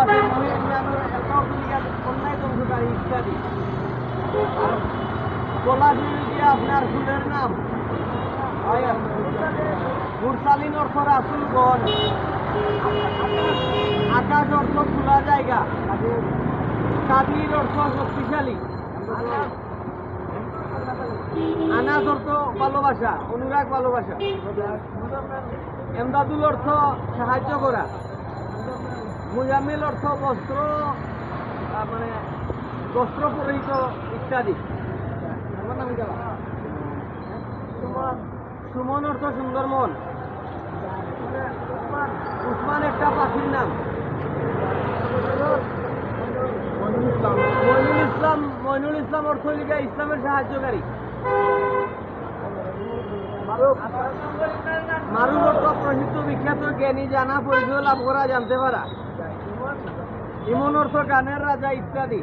আছে একটা অর্থ লিখা আছে অন্যায় ধ্বংসকারী ইত্যাদি। আর পলাশী দিয়ে আপনার ফুলের নাম মুরসালিন অর্থ রাসূলগণ, আকাশ অর্থ খোলা জায়গা, কাদির অর্থ শক্তিশালী, আনাজ অর্থ ভালোবাসা, অনুরাগ ভালোবাসা, এমদাদুল অর্থ সাহায্য করা, মুজাম্মিল অর্থ বস্ত্র মানে বস্ত্র পরিহিত ইত্যাদি। সুমন অর্থ সুন্দর মন, উসমান একটা পাখির নাম, মইনুল ইসলাম অর্থ লিখা ইসলামের সাহায্যকারী, মারুফ অর্থ প্রসিদ্ধ বিখ্যাত জ্ঞানী, জানা পরিচয় লাভ করা, জানতে পারা, ইমন অর্থ গানের রাজা ইত্যাদি।